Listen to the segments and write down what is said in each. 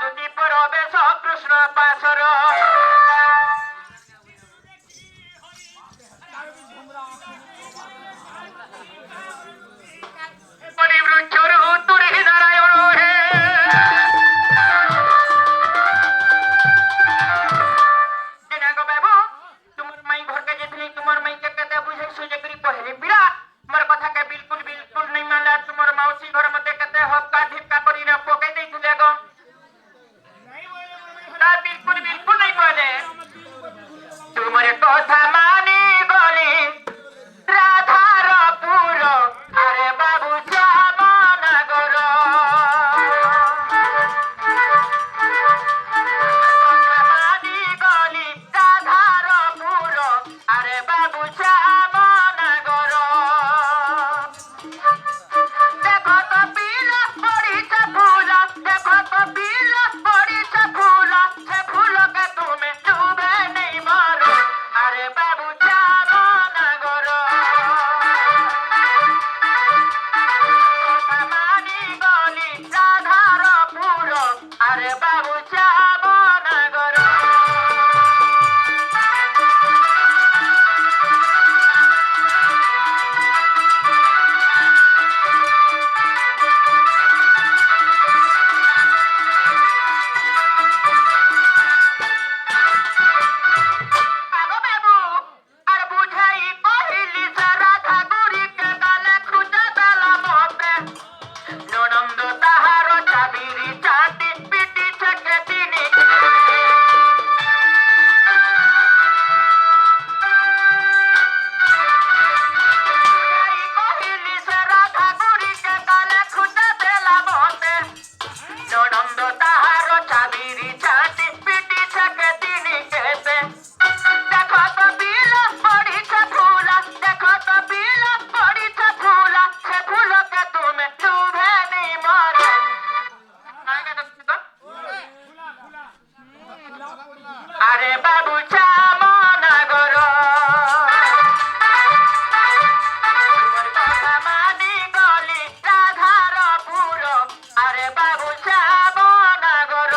দুটি প্রবেশ কৃষ্ণ পাশর পরিবৃক্ষর উত্তরে নারায়ণ হে দিনাঙ্গ বাবু তোমার মাই ঘরকে যেতে তোমার মাইকে কেতে বুঝাই সুজে করি কহেলি বিরা মোর কথা কে বিলকুল বিলকুল নাই মানলা তোমার মাউসী ঘর মধ্যে কেতে হক্কা ধিক্কা করি না পকাই দেইছিলে গো তা বিলকুল বিলকুল নাই কলে তোমার কথা মানি গলি রাধার পুর আরে বাবু জামনগর কথা মানি গলি রাধার পুর আরে বাবু জামনগর দেখো তো বিল পড়িছে ফুল দেখো তো বিল পড়িছে ফুল সে ফুলকে তুমি ডুবে নেই মর আরে বাবু জামনগর কথা মানি গলি রাধার পুর আরে বাবু জামনগর আগো বাবু আর বুঝাই কহিলি যে রাধা গুড়িকে গালে খুঁজে দেলা মতে ননন্দ তাহার চাবিরি চাটি পিটি থেকে তিনি কহিলি যে রাধা গুড়িকে গালে খুঁজে দেলা মতে ননন্দ তাহার চাবিরি চাটি পিটি থেকে তিনি কেতে দেখো তো বিল পড়িছে ফুল দেখো তো বিল পড়িছে ফুল সে ফুলকে তুমি ডুবে নেই মরে আরে বাবু জামনগর তোমার কথা মানি গলি রাধার পুর আরে বাবু জামনগর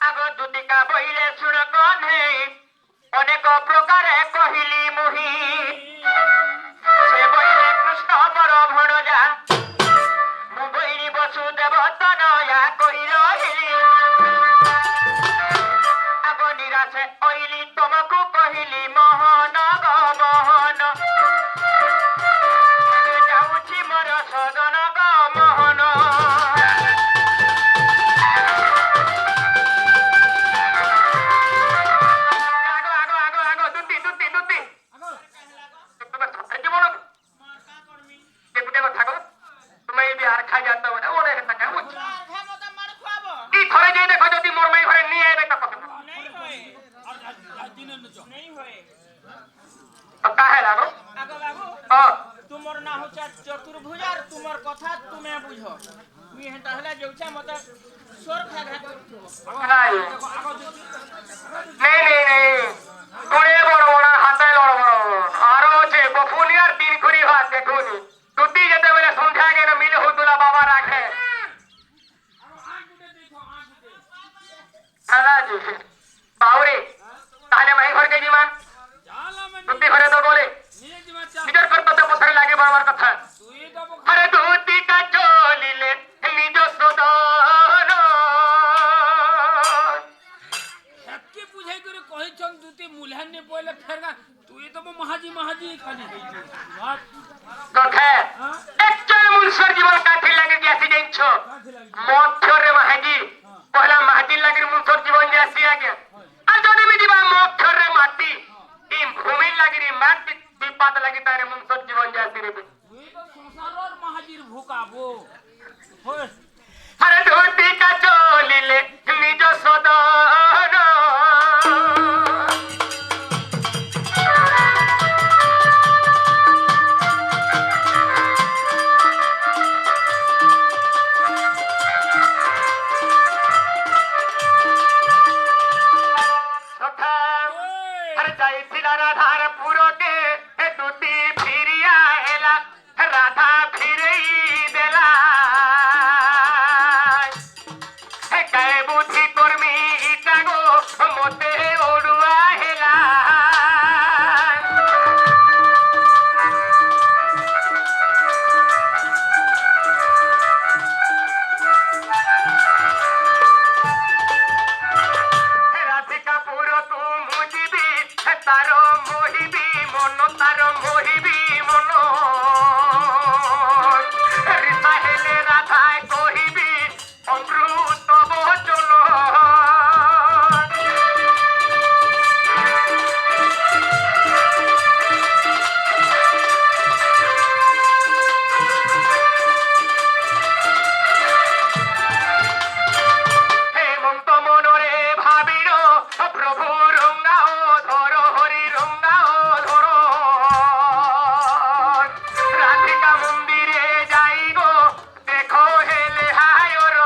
আগ দুতিকা বইলে শুণ কনে অনেক প্রকারে কহিলি মুহি সে বইলে কৃষ্ণ বর ভণজা মু বইনি বসুদেব তনয়া করি রহিলি আগ নিরাশে অইলি তোমাকু কহিলি মোহন গো মোহন যাউছি মোর সদন গো মোহন আগো আগো আগো আগো দুতি দুতি দুতি তোমার ধরে জীবন দেখুটে কথা গো তুমি এই বিহার খাই যাত বলে ওরে টাকা বুঝ কি থরে যাই দেখো যদি মোর মাই ঘরে নিয়ে আইবে তা কথা তো কাহে লাগো আগো বাবু হ্যাঁ তোমার না হচ্ছে চতুর্ভুজ আর তোমার কথা তুমি বুঝ তুই হেটা হলে যাউছে মতে সোর খা ঘা নাই নেই নেই নেই গুড়ে বড় বড় হাতে বড় বড় আরো আছে বফুনি আর তিন খুরি হাত দেখুনি দুটি যেতে বেলে সন্ধ্যা গেলে মিলে হুতুলা বাবা রাখে দাদাজি বাউরে তাহলে মাই ঘরকে জিমা দুটি ঘরে তো বলে নিজের কর্তব্য পথরে লাগে আমার কথা আরে দুটি কা চলিলে নিজ সদন একে বুঝাই করে কহিছন দুটি মুলহানে পয়লে ফেরগা তুই তো মহাজি মহাজি খালি হইছি কথা একচুয়ালি মুনসর জীবন কাঠি লাগে গেছি দেখছ মধ্যরে মাহাজি পহলা মাহাজি লাগে মুনসর জীবন যাসি আগে আর যদি বি দিবা মধ্যরে মাটি এই ভূমি লাগি মাটি বিপাত লাগি তারে মুনসর জীবন যাসি রে তুই তো সংসারর মহাজির ভুকাবো হয় আরে ধুতি কা চলিলে নিজ সদন তার মহিবি মন রিতা হেলে রাধায় কহিবি অমৃত বচন হেমন্ত মনরে ভাবির প্রভু রঙ্গাও ধর হরি রঙ্গাও ধর রাধিকা মন্দিরে যাই গো দেখো হেলে হায়র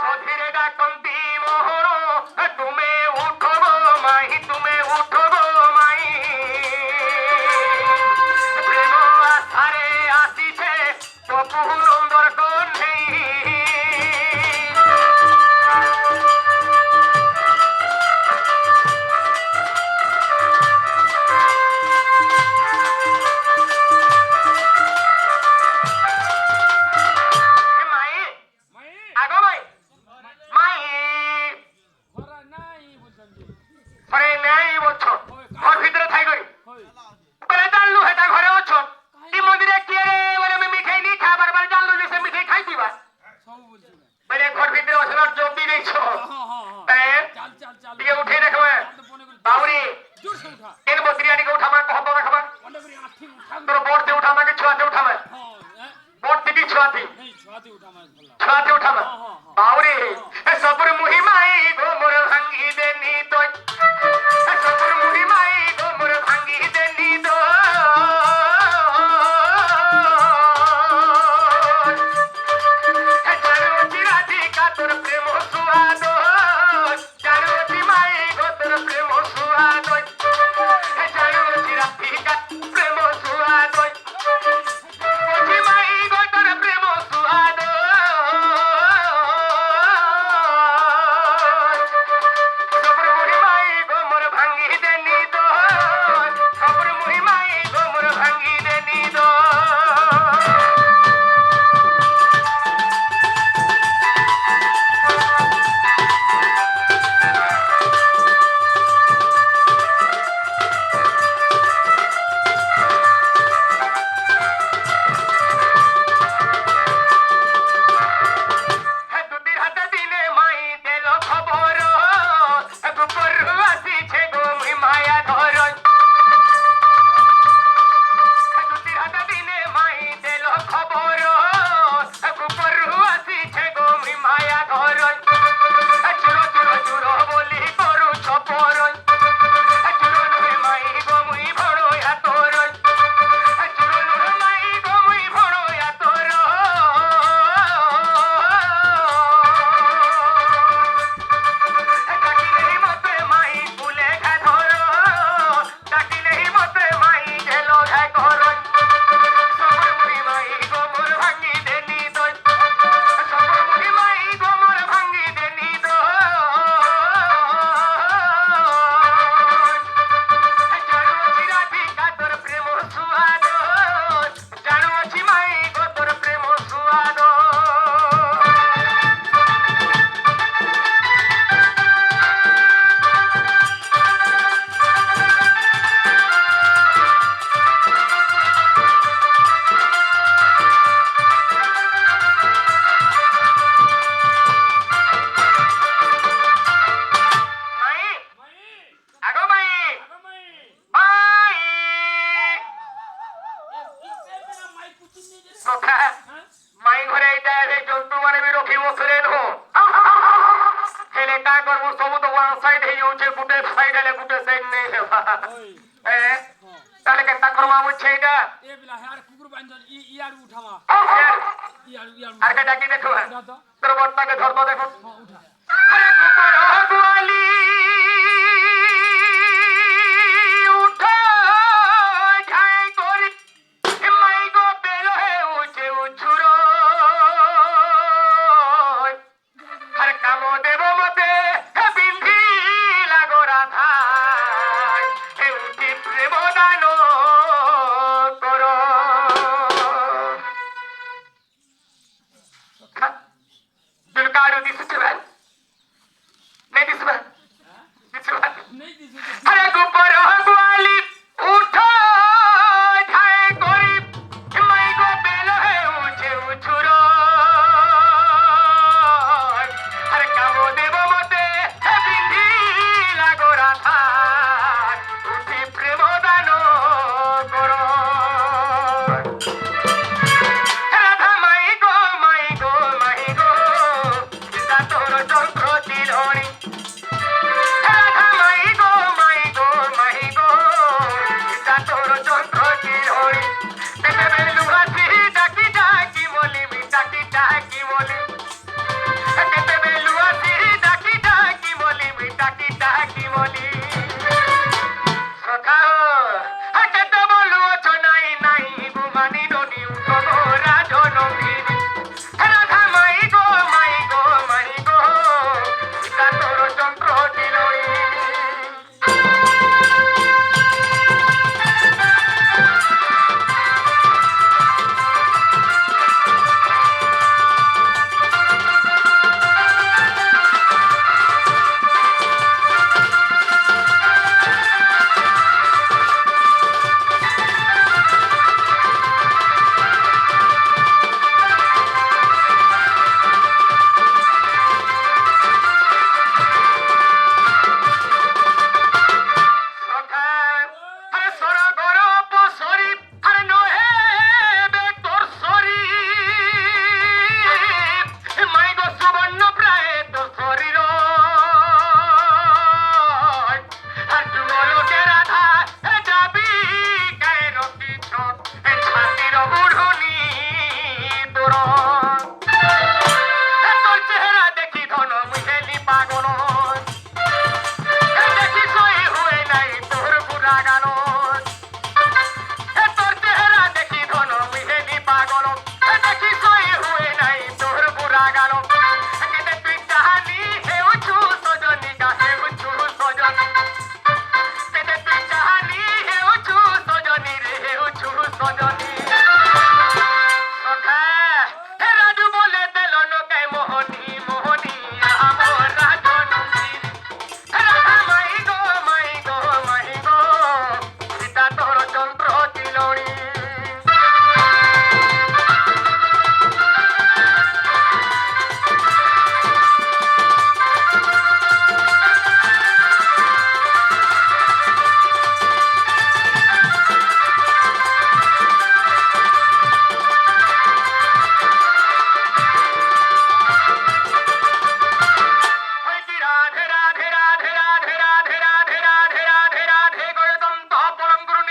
সধীরে ডাকন্তি মোহর তুমে উঠো গো মাই তুমে উঠো গো মাই প্রেম আধারে আসিছে তপু নন্দর কণ্ঠেই মাই মাই আগো মাই মাই ঘরা নাই বুঝছেন জি ঘরে নেই বলছো ঘর ভিতরে থাই করি হই বলে জানলু হেটা ঘরে অছো এই মন্দিরে কি রে বলে আমি মিঠাই নি খাবার বলে জানলু যে সে মিঠাই খাই দিবা সব বলছি না বলে ঘর ভিতরে অসলার জব দিয়ে দিছো হ্যাঁ তাই চাল চাল চাল দিয়ে উঠে দেখবে তো মনে করি বাউরি জোর সে উঠা তিন বত্রিয়াটিকে উঠামা কহত রাখবা অনেক করে আঠি উঠা তোর বড়তে উঠামা কি ছুয়াতে উঠামা হ্যাঁ বড় থেকে ছুয়াতে নেই ছুয়াতে উঠা মাছ বললাম ছুয়াতে উঠামা বাউরি সবর মহিমাই গো মোর ভাঙ্গি দেনি তোই সবর মহিমাই গো মোর ভাঙ্গি দেনি তো জানুচি রাধিকা তোর প্রেম সুয়াদ জানুচি মাই গো তোর প্রেম সুয়াদ জানুচি রাধিকা প্রেম সুয়াদ বুঝি মাই গো তোর প্রেম সুয়াদ সবর মহিমাই গো মোর ভাঙ্গি দেনি তো সবর মহিমাই গো মোর ভাঙ্গি দেনি তো দুটির হাতে দিনে মাই দিল খবর গুপর আসিছে গো মুই মায়া ধর দুটির হাতে দিনে মাই দিল খবর গুপর আসিছে গো মুই মায়া ধর চুর চুর চুর বলি করু ছপর চুর নুরে মাই গো মুই ভড়য়া তোর চুর নুরে মাই গো মুই ভড়য়া তোর ডাকিলেই মতে মাই ফুলে ঘা ধর ডাকিলেই মতে মাই ঢেল ঘা কর সবর মুড়ি মাই গোমর ভাঙ্গি দেনি দই সবর মুড়ি মাই গোমর ভাঙ্গি দেনি দই জানুছি রাধিকা তোর প্রেম সুয়াদ জানুছি মাই গো তোর প্রেম সুয়াদ মাই মাই আগো মাই আগা মাই মাই এই মেরা মাই কুচিন নি দে কথা হ্যাঁ মাই ঘরে এইটা এই জন্তু মানে বি রখিব সরে নো হেলে কা করবো সবু তো ওয়ান সাইড হেই হচ্ছে গুটে সাইড হেলে গুটে সাইড নেই হেবা ওই এ তাহলে কেনতা করমা বুঝছে এইটা এ বিলা হ্যাঁ কুকুর বান্ধন ইয়ার উঠামা ইয়ার আর কে ডাকি দেখো উঠা তো তোর বর্তাকে ধরতো দেখো হ্যাঁ উঠা আরে কুকুর গোয়ালি উঠো ঝাই করি মাই গো বেলো হে উঠে উছুরো আর কামো দেব মতে বিন্ধি লাগো রাধা হে উঠি প্রেম দানো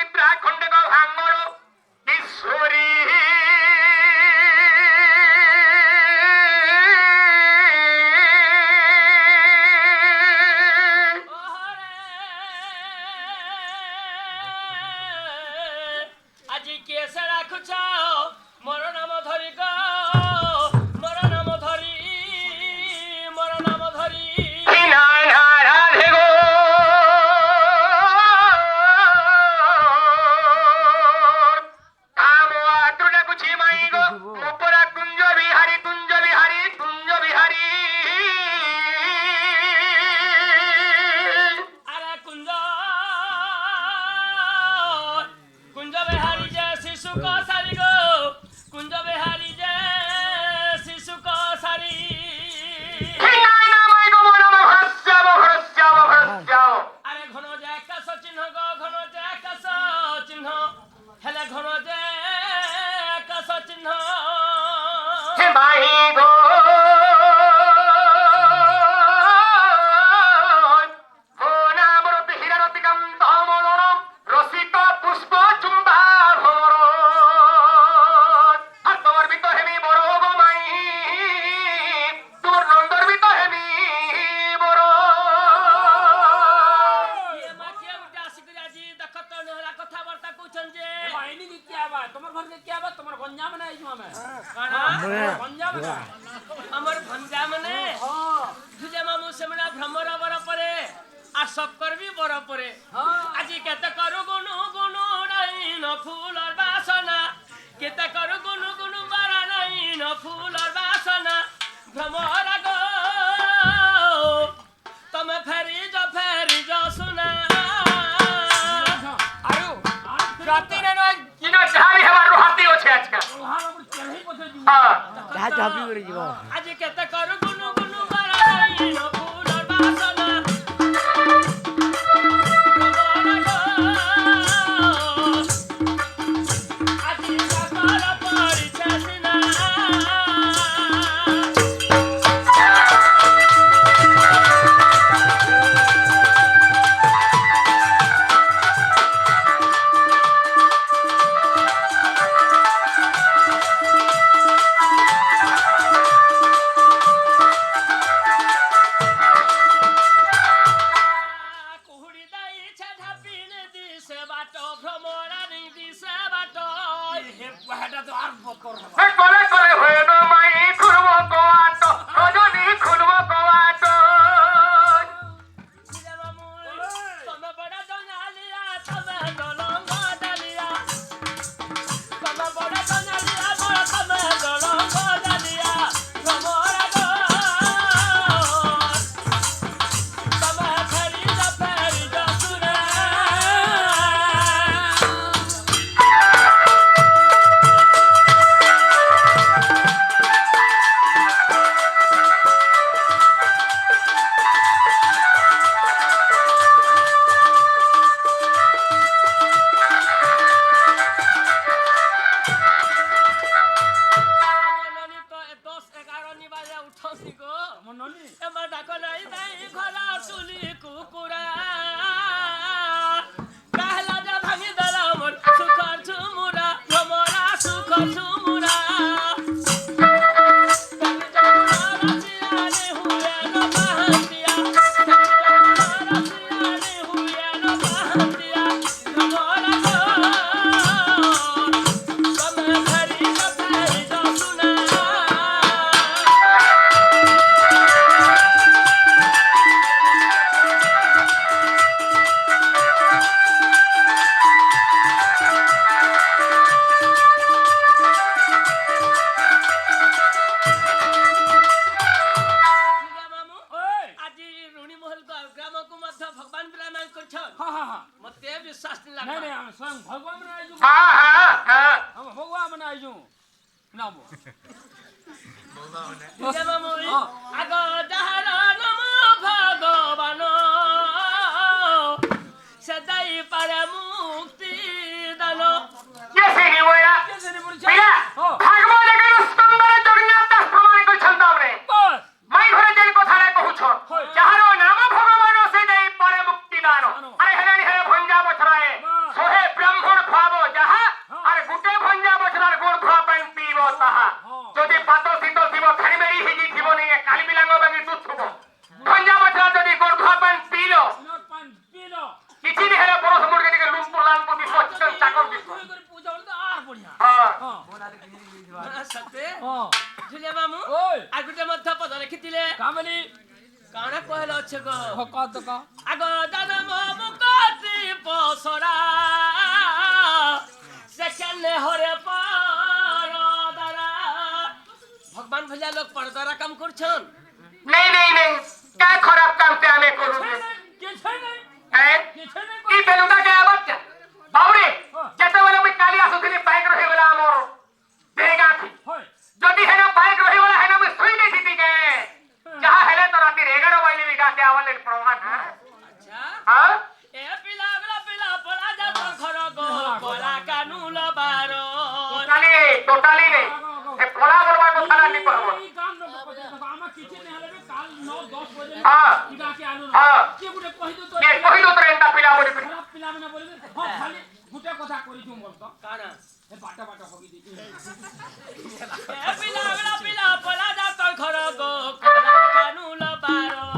পবিত্রা খণ্ডক ভাঙ্গর ঈশ্বরী আজি কেসে রাখুছ মোর নাম ধরি গো মোর নাম ধরি মোর নাম ধরি রাধে গো আমা তুলে কুছি মাই গো উপরা কুঞ্জ বিহারী কুঞ্জ বিহারী কুঞ্জ বিহারী আরে কুঞ্জ কুঞ্জ বিহারী যে শিশু কসারি গো কুঞ্জ বিহারী যে শিশু কসারি আরে ঘন যে আকাশ চিহ্ন গো ঘন যে আকাশ চিহ্ন হেলে ঘন যে আকাশ চিহ্ন রসিক পুষ্প চুম্বা গর্বিত হেমি বড় গো মাই তোর গর্বিত হেমি বড় ইয়ে মা কে উঠে আসি করে আজি দেখ তো নহলা কথাবার্তা কইছন যে বাহিনী কি আবা তোমার ঘরকে কি আবা তোমার গঞ্জা মানে আইছো আমি কানা গঞ্জা মানে আমার ভঞ্জা মানে তুজে মামু সেমনা ভ্রমর বড় পরে আর সব করবি বড় পরে আজি কেতে করু গুনু গুনু নাই ন ফুলর বাসনা কেতে করু গুনু গুনু বারা নাই ন ফুলর বাসনা ভ্রমর গো তুমি ফেরি যা শুনা আরু রাতে নয় কিনা যাবি হেবার হাতি আছে আজকে ওহার উপর চড়াই পথে দিব হ্যাঁ আজি কেতে করু গুনু গুনু বারা নাই ন ফুলর বাসনা আজি সাকার পরিচয় না কুহুড়ি দাইছে ঢাপিনে দিছে বাটো ভ্রমরানি দিছে বাটো হে পাহাড়টা তো আর বকর হবে করে করে হয়ে গো মাই খুরব কোয়াট রজনী খুরব কোয়াট দিলে মামু তুমি বড় দনালিয়া তুমি দলঙ্গ ডালিয়া তুমি বড় দনালিয়া বড় তুমি দলঙ্গ ডালিয়া ভ্রমরা গো তুমি ফেরি যা শুনা মননি তো 10-11 নি বাজে উঠছি গো আমার ননি এমার ডাকো নাই নাই ঘোড়া তুলি কুকুরা কাহলা যা ভাঙি দেলা মোর সুখর ঝুমুরা ভ্রমরা সুখর ঝুমুরা মতে বিশ্বাস নি নাই নাই আমি স্বয়ং ভগবান মানে আইছো হ্যাঁ হ্যাঁ হ্যাঁ আমি ভগবান মানে আইছো নাম আগ যাহার নাম ভগবান সদাই পারে মুক্তি দান কে সেই ওয়া বিয়া ভাগবত এর স্তম্ভে জগন্নাথ দাস প্রমাণ কইছন তামরে বস মাই ঘরে যে কথাটা কহুছ যাহার নাম ভগবান সে দেই পারে মুক্তি দান আরে হেলানি হেলে ভঞ্জা বছরায়ে সোহে ব্রহ্ম গুটে ভঞ্জা বছর গোড় ধোয়া পানি পিব তাহা যদি পাতল শীতল থিব খাড়ি মেরি হিজি থিব নিয়ে কালি বিলাঙ্গ বাগি দুধ থুব ভঞ্জা বছর যদি গোড় ধোয়া পানি পিল পান পিলো କିଛି ବି ହେଲେ ବରଷ ମୁର୍ଗେ ଟିକେ ଲୁମ୍ପୁର ଲାମ୍ପୁର ସଚେତନ ଚାକର ବି কই করে পূজা হলে তো আর বড়িয়া ହଁ ସତେ হ্যাঁ ঝুলিয়া মামু ওই আর গোটে ମଧ୍ୟ ପଦ ଲେଖିଥିଲେ কামলি କାଣା କହିଲ ଅଛେ ଗ হকা তো কা আগ দাদম মুকতি পসরা সেকেন্ড হরে পর দ্বারা ভগবান ভলিয়া লোক পরদারা কাম করছন नहीं नहीं नहीं क्या खराब काम से हमें करू কে ছাই নাই हैं কে ছাই নাই ई बेलुदा के बच्चा बाबरे जते बेले मैं काली आसुथली बाइक रही गला हमर देगा थी হয় जदी हेना बाइक रही गला हेना मैं सोई नहीं थी के जहां हेले तो राती 11 बजे भी गाते आवले प्रोग्राम है আচ্ছা हां এ পিলা পড়া যা তোর ঘর গো কলা কানুল বারো टोटली नहीं ए पोला बोलवा तो थाना नहीं पड़बो এই গান লোক কথা তো আমার কিছু নেই হলে কাল 9-10 বজে हां ইগা কে আলু हां কে গুটে কই তো ये कहिलो तो एंता पिला बोली খারাপ পিলা মানে বলে হ্যাঁ খালি গুটে কথা করি তুম বলতো কানা এ বাটা বাটা হবি দি এ পিলা পড়া যা তোর ঘর গো কলা কানুল বারো